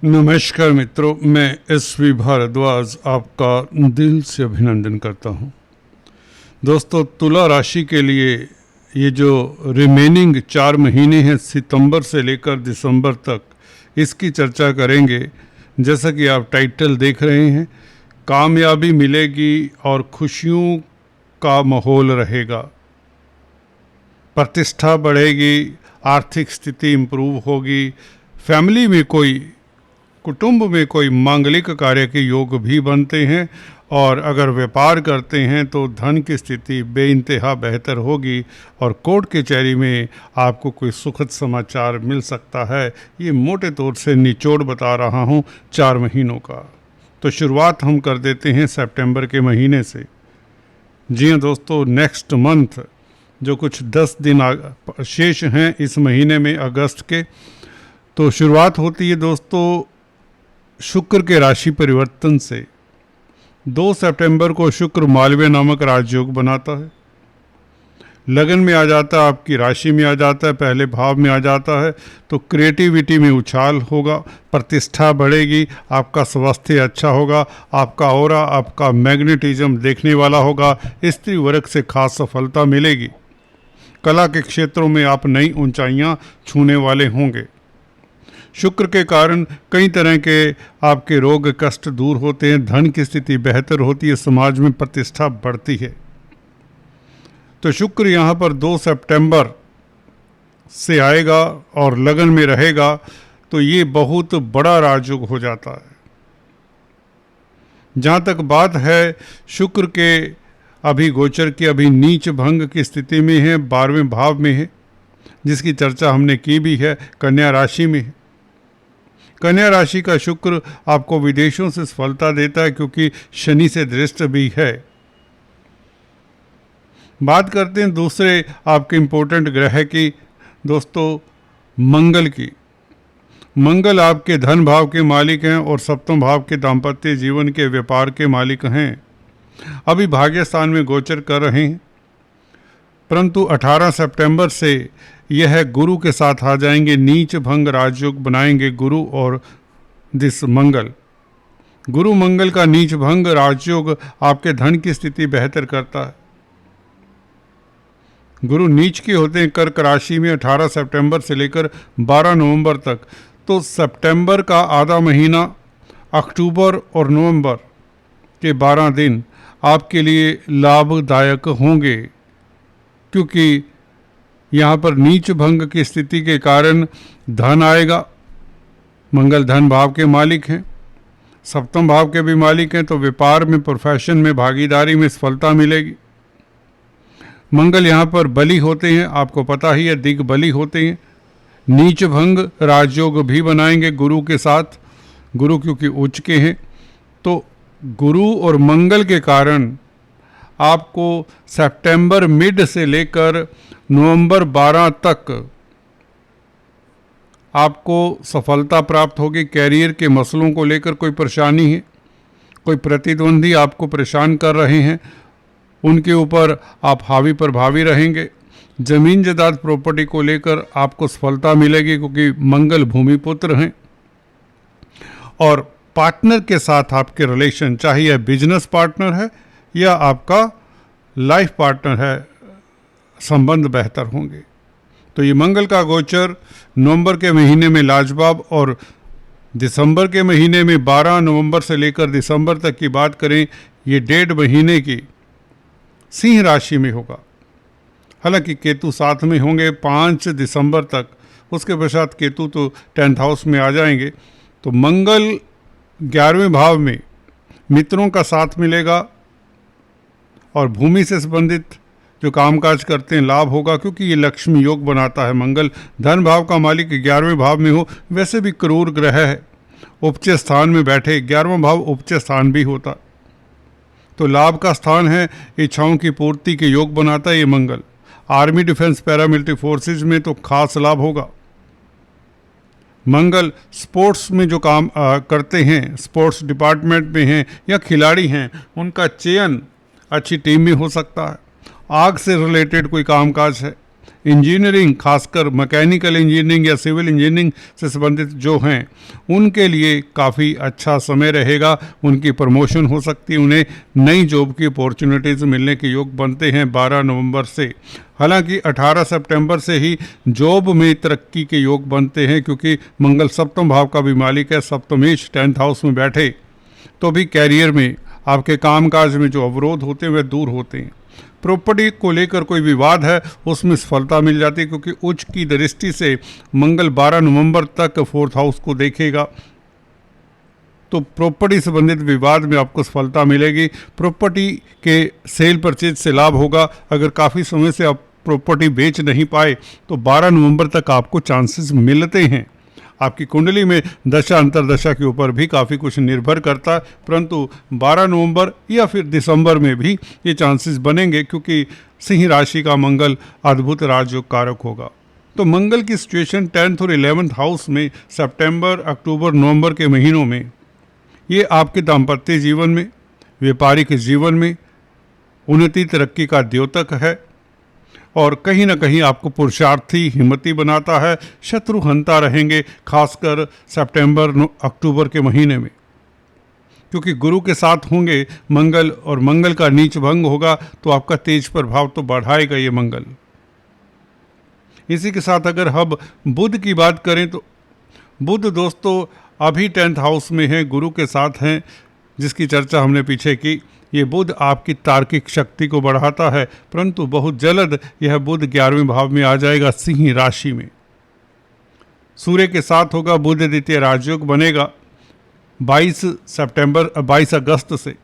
नमस्कार मित्रों, मैं एस.वी. भारद्वाज आपका दिल से अभिनंदन करता हूं। दोस्तों, तुला राशि के लिए ये जो रिमेनिंग 4 महीने हैं सितंबर से लेकर दिसंबर तक, इसकी चर्चा करेंगे। जैसा कि आप टाइटल देख रहे हैं, कामयाबी मिलेगी और खुशियों का माहौल रहेगा, प्रतिष्ठा बढ़ेगी, आर्थिक स्थिति इम्प्रूव होगी, फैमिली में कुटुंब में कोई मांगलिक कार्य के योग भी बनते हैं, और अगर व्यापार करते हैं तो धन की स्थिति बेइंतहा बेहतर होगी और कोर्ट कचहरी में आपको कोई सुखद समाचार मिल सकता है। ये मोटे तौर से निचोड़ बता रहा हूँ 4 महीनों का। तो शुरुआत हम कर देते हैं सितंबर के महीने से। जी हाँ दोस्तों, नेक्स्ट मंथ जो कुछ 10 दिन शेष हैं इस महीने में अगस्त के, तो शुरुआत होती है दोस्तों शुक्र के राशि परिवर्तन से। 2 सितंबर को शुक्र मालव्य नामक राजयोग बनाता है, लगन में आ जाता है, आपकी राशि में आ जाता है, पहले भाव में आ जाता है। तो क्रिएटिविटी में उछाल होगा, प्रतिष्ठा बढ़ेगी, आपका स्वास्थ्य अच्छा होगा, आपका ऑरा, आपका मैग्नेटिज्म देखने वाला होगा, स्त्री वर्ग से खास सफलता मिलेगी, कला के क्षेत्रों में आप नई ऊंचाइयां छूने वाले होंगे। शुक्र के कारण कई तरह के आपके रोग कष्ट दूर होते हैं, धन की स्थिति बेहतर होती है, समाज में प्रतिष्ठा बढ़ती है। तो शुक्र यहाँ पर 2 सितंबर से आएगा और लगन में रहेगा, तो ये बहुत बड़ा राजयोग हो जाता है। जहाँ तक बात है शुक्र के अभी गोचर की, अभी नीच भंग की स्थिति में है, 12वें भाव में है, जिसकी चर्चा हमने की भी है, कन्या राशि में है। कन्या राशि का शुक्र आपको विदेशों से सफलता देता है, क्योंकि शनि से दृष्ट भी है। बात करते हैं दूसरे आपके इम्पोर्टेंट ग्रह की दोस्तों, मंगल की। मंगल आपके धन भाव के मालिक हैं और सप्तम भाव के दाम्पत्य जीवन के व्यापार के मालिक हैं। अभी भाग्य स्थान में गोचर कर रहे हैं, परंतु 18 सितंबर से यह गुरु के साथ आ जाएंगे, नीच भंग राजयोग बनाएंगे गुरु और दिस मंगल। गुरु मंगल का नीच भंग राजयोग आपके धन की स्थिति बेहतर करता है। गुरु नीच के होते हैं कर्क राशि में 18 सितंबर से लेकर 12 नवंबर तक। तो सितंबर का आधा महीना, अक्टूबर और नवंबर के 12 दिन आपके लिए लाभदायक होंगे, क्योंकि यहाँ पर नीच भंग की स्थिति के कारण धन आएगा। मंगल धन भाव के मालिक हैं, सप्तम भाव के भी मालिक हैं, तो व्यापार में, प्रोफेशन में, भागीदारी में सफलता मिलेगी। मंगल यहाँ पर बली होते हैं, आपको पता ही है, दिग्बली होते हैं। नीच भंग राजयोग भी बनाएंगे गुरु के साथ, गुरु क्योंकि उच्च के हैं। तो गुरु और मंगल के कारण आपको सितंबर मिड से लेकर नवंबर 12 तक आपको सफलता प्राप्त होगी। कैरियर के मसलों को लेकर कोई परेशानी है, कोई प्रतिद्वंदी आपको परेशान कर रहे हैं, उनके ऊपर आप हावी प्रभावी रहेंगे। जमीन जायदाद प्रॉपर्टी को लेकर आपको सफलता मिलेगी, क्योंकि मंगल भूमि पुत्र हैं। और पार्टनर के साथ आपके रिलेशन, चाहे यह बिजनेस पार्टनर है या आपका लाइफ पार्टनर है, संबंध बेहतर होंगे। तो ये मंगल का गोचर नवंबर के महीने में लाजवाब, और दिसंबर के महीने में 12 नवंबर से लेकर दिसंबर तक की बात करें, ये 1.5 महीने की सिंह राशि में होगा। हालांकि केतु साथ में होंगे 5 दिसंबर तक, उसके पश्चात केतु तो 10th हाउस में आ जाएंगे। तो मंगल 11वें भाव में मित्रों का साथ मिलेगा, और भूमि से संबंधित जो कामकाज करते हैं लाभ होगा, क्योंकि ये लक्ष्मी योग बनाता है। मंगल धन भाव का मालिक 11वें भाव में हो, वैसे भी क्रूर ग्रह है, उपच स्थान में बैठे, 11वां भाव उपच स्थान भी होता, तो लाभ का स्थान है, इच्छाओं की पूर्ति के योग बनाता है ये मंगल। आर्मी, डिफेंस, पैरामिलिट्री फोर्सेज में तो खास लाभ होगा। मंगल स्पोर्ट्स में जो काम करते हैं, स्पोर्ट्स डिपार्टमेंट में हैं या खिलाड़ी हैं, उनका चयन अच्छी टीम में हो सकता है। आग से रिलेटेड कोई कामकाज है, इंजीनियरिंग, खासकर मैकेनिकल इंजीनियरिंग या सिविल इंजीनियरिंग से संबंधित जो हैं उनके लिए काफ़ी अच्छा समय रहेगा। उनकी प्रमोशन हो सकती है, उन्हें नई जॉब की अपॉर्चुनिटीज़ मिलने के योग बनते हैं 12 नवंबर से। हालांकि 18 सितंबर से ही जॉब में तरक्की के योग बनते हैं, क्योंकि मंगल सप्तम भाव का भी मालिक है। सप्तमेश 10th हाउस में बैठे तो भी कैरियर में, आपके कामकाज में जो अवरोध होते हैं वे दूर होते हैं। प्रॉपर्टी को लेकर कोई विवाद है उसमें सफलता मिल जाती है, क्योंकि उच्च की दृष्टि से मंगल 12 नवंबर तक 4th हाउस को देखेगा, तो प्रॉपर्टी संबंधित विवाद में आपको सफलता मिलेगी। प्रॉपर्टी के सेल परचेज से लाभ होगा। अगर काफ़ी समय से आप प्रॉपर्टी बेच नहीं पाए तो 12 नवंबर तक आपको चांसेस मिलते हैं। आपकी कुंडली में दशा अंतरदशा के ऊपर भी काफ़ी कुछ निर्भर करता है, परंतु 12 नवंबर या फिर दिसंबर में भी ये चांसेस बनेंगे, क्योंकि सिंह राशि का मंगल अद्भुत राजयोग कारक होगा। तो मंगल की सिचुएशन 10th और 11th हाउस में सितंबर, अक्टूबर, नवंबर के महीनों में ये आपके दाम्पत्य जीवन में, व्यापारिक जीवन में उन्नति तरक्की का द्योतक है और कहीं ना कहीं आपको पुरुषार्थी, हिम्मती बनाता है। शत्रु हंता रहेंगे, खासकर सितंबर, अक्टूबर के महीने में, क्योंकि गुरु के साथ होंगे मंगल और मंगल का नीच भंग होगा तो आपका तेज प्रभाव तो बढ़ाएगा ये मंगल। इसी के साथ अगर हम बुध की बात करें तो बुध दोस्तों अभी 10th हाउस में है, गुरु के साथ हैं, जिसकी चर्चा हमने पीछे की। ये बुध आपकी तार्किक शक्ति को बढ़ाता है, परंतु बहुत जल्द यह बुध 11वें भाव में आ जाएगा, सिंह राशि में। सूर्य के साथ होगा, बुध द्वितीय राजयोग बनेगा 22 अगस्त से,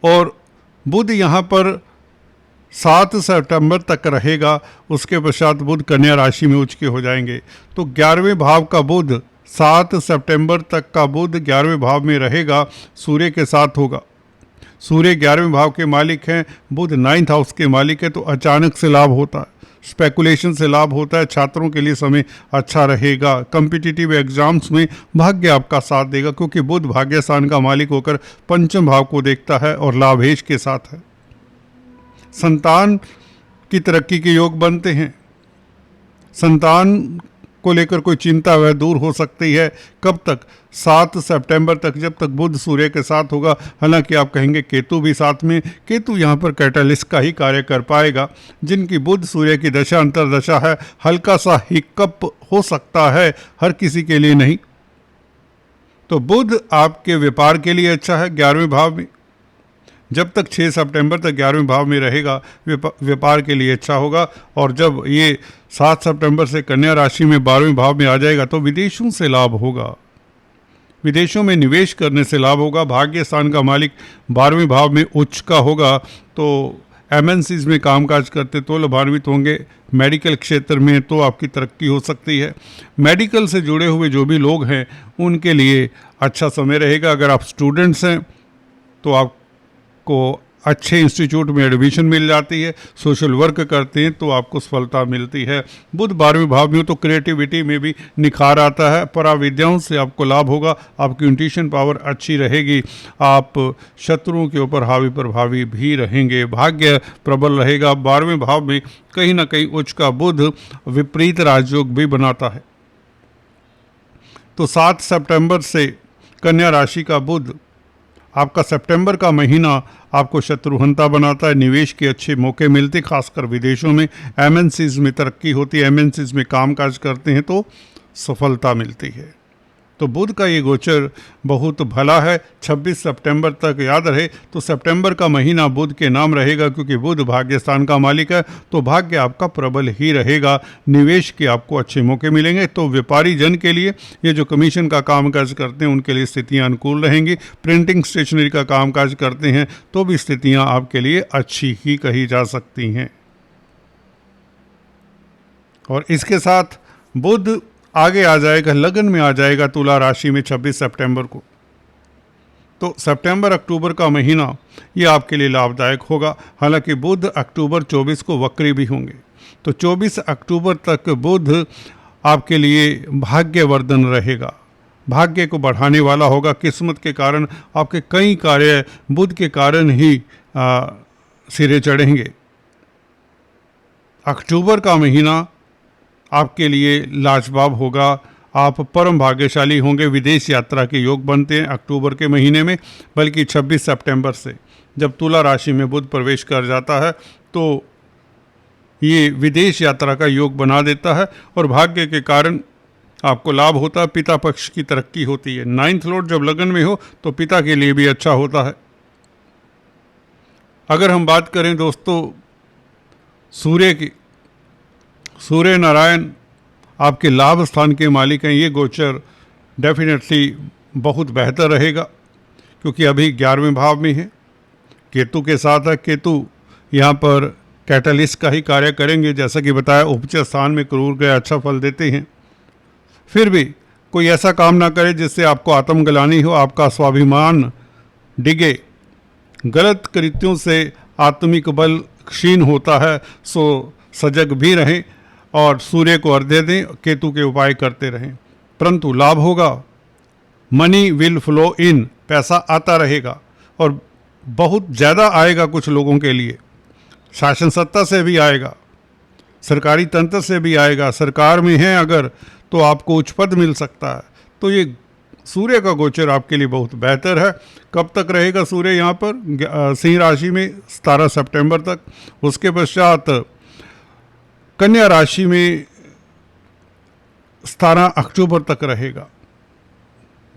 और बुध यहाँ पर 7 सितंबर तक रहेगा। उसके पश्चात बुध कन्या राशि में उच्च के हो जाएंगे। तो 11वें भाव का बुध 7 सितंबर तक का बुध 11वें भाव में रहेगा, सूर्य के साथ होगा। सूर्य 11वें भाव के मालिक हैं, बुध 9th हाउस के मालिक है, तो अचानक से लाभ होता है, स्पेकुलेशन से लाभ होता है। छात्रों के लिए समय अच्छा रहेगा। कॉम्पिटिटिव एग्जाम्स में भाग्य आपका साथ देगा, क्योंकि बुध भाग्य स्थान का मालिक होकर पंचम भाव को देखता है और लाभेश के साथ है। संतान की तरक्की के योग बनते हैं। संतान को लेकर कोई चिंता वह दूर हो सकती है। कब तक? 7 सितंबर तक, जब तक बुध सूर्य के साथ होगा। हालांकि आप कहेंगे केतु भी साथ में, केतु यहाँ पर कैटलिस्ट का ही कार्य कर पाएगा। जिनकी बुध सूर्य की दशा अंतरदशा है, हल्का सा हिकअप हो सकता है, हर किसी के लिए नहीं। तो बुध आपके व्यापार के लिए अच्छा है 11वें भाव में। जब तक 6 सितंबर तक 11वें भाव में रहेगा, व्यापार के लिए अच्छा होगा। और जब ये 7 सितंबर से कन्या राशि में 12वें भाव में आ जाएगा तो विदेशों से लाभ होगा। विदेशों में निवेश करने से लाभ होगा। भाग्य स्थान का मालिक 12वें भाव में उच्च का होगा, तो एमएनसीज में कामकाज करते तो लाभान्वित होंगे। मेडिकल क्षेत्र में तो आपकी तरक्की हो सकती है। मेडिकल से जुड़े हुए जो भी लोग हैं उनके लिए अच्छा समय रहेगा। अगर आप स्टूडेंट्स हैं तो आपको अच्छे इंस्टीट्यूट में एडमिशन मिल जाती है। सोशल वर्क करते हैं तो आपको सफलता मिलती है। बुध 12वें भाव में हो तो क्रिएटिविटी में भी निखार आता है। पराविद्याओं से आपको लाभ होगा। आपकी इंट्यूशन पावर अच्छी रहेगी। आप शत्रुओं के ऊपर हावी प्रभावी भी रहेंगे। भाग्य प्रबल रहेगा। 12वें भाव में कहीं ना कहीं उच्च का बुध विपरीत राजयोग भी बनाता है। तो 7 सितंबर से कन्या राशि का बुध आपका सितंबर का महीना आपको शत्रुहंता बनाता है। निवेश के अच्छे मौके मिलते, खासकर विदेशों में। एमएनसीज में तरक्की होती है। एमएनसीज में कामकाज करते हैं तो सफलता मिलती है। तो बुध का ये गोचर बहुत भला है। 26 सितंबर तक याद रहे तो सितंबर का महीना बुध के नाम रहेगा, क्योंकि बुध भाग्य स्थान का मालिक है। तो भाग्य आपका प्रबल ही रहेगा। निवेश के आपको अच्छे मौके मिलेंगे। तो व्यापारी जन के लिए, ये जो कमीशन का कामकाज करते हैं उनके लिए स्थितियां अनुकूल रहेंगी। प्रिंटिंग स्टेशनरी का कामकाज करते हैं तो भी स्थितियां आपके लिए अच्छी ही कही जा सकती हैं। और इसके साथ बुध आगे आ जाएगा, लगन में आ जाएगा तुला राशि में 26 सितंबर को। तो सितंबर अक्टूबर का महीना ये आपके लिए लाभदायक होगा। हालांकि बुध अक्टूबर 24 को वक्री भी होंगे। तो 24 अक्टूबर तक बुध आपके लिए भाग्यवर्धन रहेगा। भाग्य को बढ़ाने वाला होगा। किस्मत के कारण आपके कई कार्य बुध के कारण ही सिरे चढ़ेंगे। अक्टूबर का महीना आपके लिए लाजवाब होगा। आप परम भाग्यशाली होंगे। विदेश यात्रा के योग बनते हैं अक्टूबर के महीने में, बल्कि 26 सितंबर से जब तुला राशि में बुध प्रवेश कर जाता है तो ये विदेश यात्रा का योग बना देता है और भाग्य के कारण आपको लाभ होता है। पिता पक्ष की तरक्की होती है। 9th लॉर्ड जब लगन में हो तो पिता के लिए भी अच्छा होता है। अगर हम बात करें दोस्तों सूर्य की, सूर्य नारायण आपके लाभ स्थान के मालिक हैं। ये गोचर डेफिनेटली बहुत बेहतर रहेगा क्योंकि अभी 11वें भाव में है, केतु के साथ है। केतु यहाँ पर कैटलिस्ट का ही कार्य करेंगे। जैसा कि बताया उपचय स्थान में क्रूर ग्रह अच्छा फल देते हैं। फिर भी कोई ऐसा काम ना करे जिससे आपको आत्मग्लानि हो, आपका स्वाभिमान डिगे। गलत कृत्यों से आत्मिक बल क्षीण होता है, सो सजग भी रहें और सूर्य को अर्घ्य दें, केतु के उपाय करते रहें, परंतु लाभ होगा। मनी विल फ्लो इन, पैसा आता रहेगा और बहुत ज़्यादा आएगा। कुछ लोगों के लिए शासन सत्ता से भी आएगा, सरकारी तंत्र से भी आएगा। सरकार में है अगर तो आपको उच्च पद मिल सकता है। तो ये सूर्य का गोचर आपके लिए बहुत बेहतर है। कब तक रहेगा सूर्य यहाँ पर? सिंह राशि में 17 सितंबर तक। उसके पश्चात कन्या राशि में 17 अक्टूबर तक रहेगा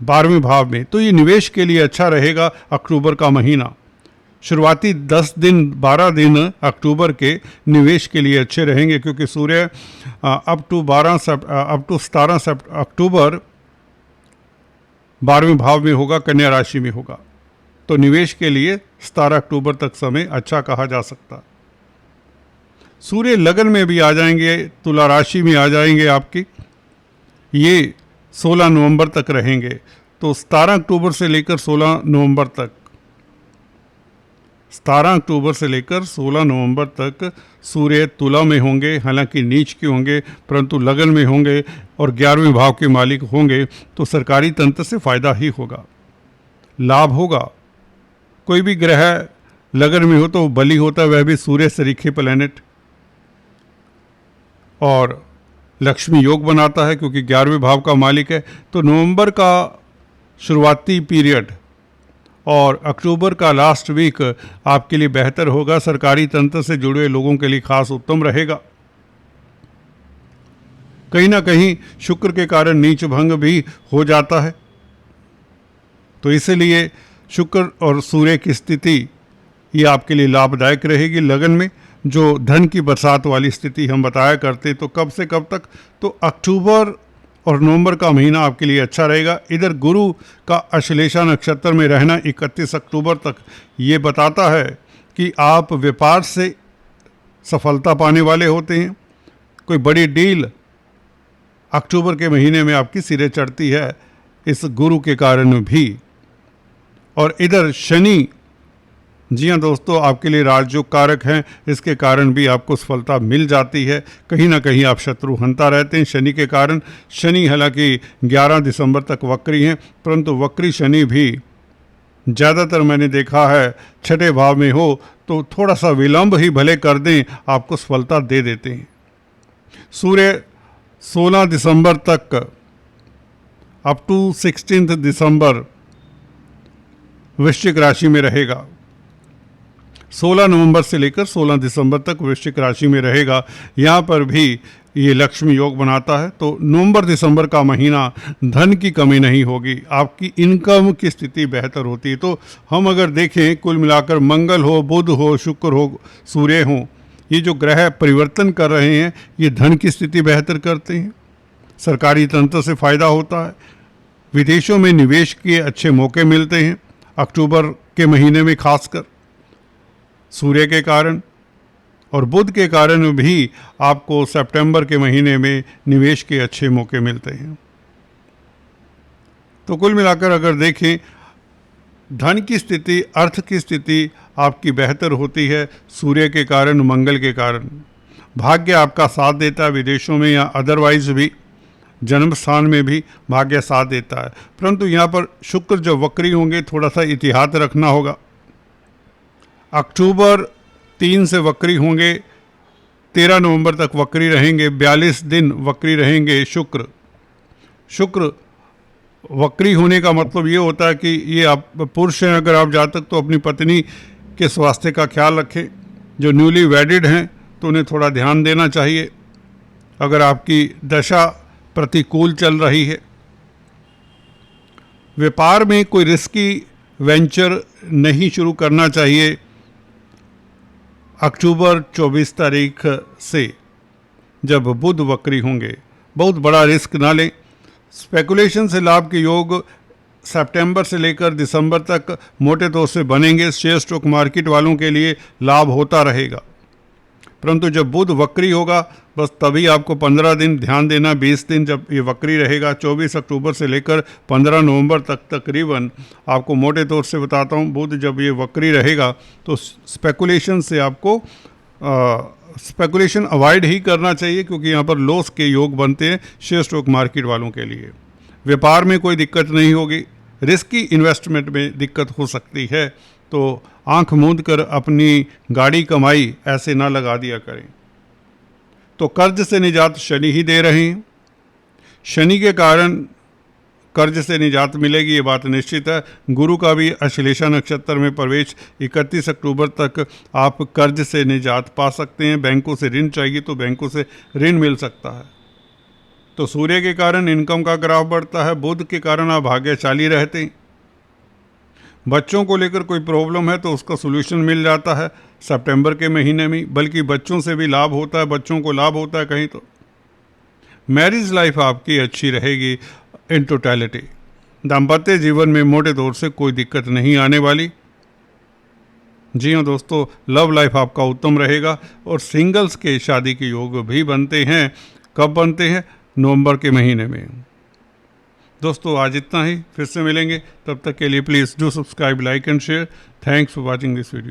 12वें भाव में। तो ये निवेश के लिए अच्छा रहेगा अक्टूबर का महीना। शुरुआती 10 दिन 12 दिन अक्टूबर के निवेश के लिए अच्छे रहेंगे क्योंकि सूर्य अप टू 17 अक्टूबर 12वें भाव में होगा, कन्या राशि में होगा। तो निवेश के लिए 17 अक्टूबर तक समय अच्छा कहा जा सकता है। सूर्य लगन में भी आ जाएंगे, तुला राशि में आ जाएंगे आपकी। ये 16 नवंबर तक रहेंगे। तो 17 अक्टूबर से लेकर 16 नवंबर तक 17 अक्टूबर से लेकर 16 नवंबर तक सूर्य तुला में होंगे। हालांकि नीच के होंगे परंतु लगन में होंगे और 11वें भाव के मालिक होंगे। तो सरकारी तंत्र से फायदा ही होगा, लाभ होगा। कोई भी ग्रह लगन में हो तो बली होता है, वह भी सूर्य सरीखे प्लैनेट, और लक्ष्मी योग बनाता है क्योंकि 11वें भाव का मालिक है। तो नवंबर का शुरुआती पीरियड और अक्टूबर का लास्ट वीक आपके लिए बेहतर होगा। सरकारी तंत्र से जुड़े लोगों के लिए खास उत्तम रहेगा। कहीं ना कहीं शुक्र के कारण नीच भंग भी हो जाता है, तो इसलिए शुक्र और सूर्य की स्थिति ये आपके लिए लाभदायक रहेगी। लगन में जो धन की बरसात वाली स्थिति हम बताया करते, तो कब से कब तक? तो अक्टूबर और नवंबर का महीना आपके लिए अच्छा रहेगा। इधर गुरु का अश्लेषा नक्षत्र में रहना 31 अक्टूबर तक ये बताता है कि आप व्यापार से सफलता पाने वाले होते हैं। कोई बड़ी डील अक्टूबर के महीने में आपकी सिरे चढ़ती है इस गुरु के कारण भी। और इधर शनि, जी हाँ दोस्तों, आपके लिए राजयोग कारक हैं, इसके कारण भी आपको सफलता मिल जाती है। कहीं ना कहीं आप शत्रु हंता रहते हैं शनि के कारण। शनि हालांकि 11 दिसंबर तक वक्री हैं, परंतु वक्री शनि भी ज़्यादातर मैंने देखा है 6ठे भाव में हो तो थोड़ा सा विलंब ही भले कर दें, आपको सफलता दे देते हैं। सूर्य 16 दिसंबर तक अप टू 16 दिसंबर वृश्चिक राशि में रहेगा। 16 नवंबर से लेकर 16 दिसंबर तक वृश्चिक राशि में रहेगा। यहाँ पर भी ये लक्ष्मी योग बनाता है। तो नवंबर दिसंबर का महीना धन की कमी नहीं होगी, आपकी इनकम की स्थिति बेहतर होती है। तो हम अगर देखें कुल मिलाकर मंगल हो, बुध हो, शुक्र हो, सूर्य हो, ये जो ग्रह परिवर्तन कर रहे हैं ये धन की स्थिति बेहतर करते हैं। सरकारी तंत्र से फायदा होता है। विदेशों में निवेश के अच्छे मौके मिलते हैं अक्टूबर के महीने में, खासकर सूर्य के कारण। और बुध के कारण भी आपको सितंबर के महीने में निवेश के अच्छे मौके मिलते हैं। तो कुल मिलाकर अगर देखें धन की स्थिति, अर्थ की स्थिति आपकी बेहतर होती है सूर्य के कारण, मंगल के कारण। भाग्य आपका साथ देता है विदेशों में या अदरवाइज भी जन्म स्थान में भी भाग्य साथ देता है। परंतु यहाँ पर शुक्र जब वक्री होंगे थोड़ा सा एहतियात रखना होगा। अक्टूबर 3 से वक्री होंगे 13 नवंबर तक वक्री रहेंगे, 42 दिन वक्री रहेंगे शुक्र वक्री होने का मतलब ये होता है कि ये आप पुरुष हैं अगर आप जातक तो अपनी पत्नी के स्वास्थ्य का ख्याल रखें। जो न्यूली वेडिड हैं तो उन्हें थोड़ा ध्यान देना चाहिए अगर आपकी दशा प्रतिकूल चल रही है। व्यापार में कोई रिस्की वेंचर नहीं शुरू करना चाहिए अक्टूबर 24 तारीख से, जब बुध वक्री होंगे। बहुत बड़ा रिस्क ना लें। स्पेकुलेशन से लाभ के योग सितंबर से लेकर दिसंबर तक मोटे तौर से बनेंगे। शेयर स्टॉक मार्केट वालों के लिए लाभ होता रहेगा, परंतु जब बुध वक्री होगा बस तभी आपको 15 दिन ध्यान देना। 20 दिन जब ये वक्री रहेगा, 24 अक्टूबर से लेकर 15 नवंबर तक तकरीबन, आपको मोटे तौर से बताता हूँ, बुध जब ये वक्री रहेगा तो स्पेकुलेशन से आपको स्पेकुलेशन अवॉइड ही करना चाहिए, क्योंकि यहाँ पर लॉस के योग बनते हैं शेयर स्टॉक मार्केट वालों के लिए। व्यापार में कोई दिक्कत नहीं होगी। रिस्की इन्वेस्टमेंट में दिक्कत हो सकती है, तो आंख मूंद कर अपनी गाड़ी कमाई ऐसे ना लगा दिया करें। तो कर्ज से निजात शनि ही दे रहे हैं। शनि के कारण कर्ज से निजात मिलेगी, ये बात निश्चित है। गुरु का भी अश्लेषा नक्षत्र में प्रवेश, 31 अक्टूबर तक आप कर्ज से निजात पा सकते हैं। बैंकों से ऋण चाहिए तो बैंकों से ऋण मिल सकता है। तो सूर्य के कारण इनकम का ग्राफ बढ़ता है। बुध के कारण आप भाग्यशाली रहते हैं। बच्चों को लेकर कोई प्रॉब्लम है तो उसका सोल्यूशन मिल जाता है सितंबर के महीने में, बल्कि बच्चों से भी लाभ होता है, बच्चों को लाभ होता है कहीं तो। मैरिज लाइफ आपकी अच्छी रहेगी इन टोटलिटी। दाम्पत्य जीवन में मोटे तौर से कोई दिक्कत नहीं आने वाली। जी हाँ दोस्तों, लव लाइफ आपका उत्तम रहेगा और सिंगल्स के शादी के योग भी बनते हैं। कब बनते हैं? नवंबर के महीने में। दोस्तों आज इतना ही, फिर से मिलेंगे, तब तक के लिए please do subscribe, like and share. Thanks for watching this video.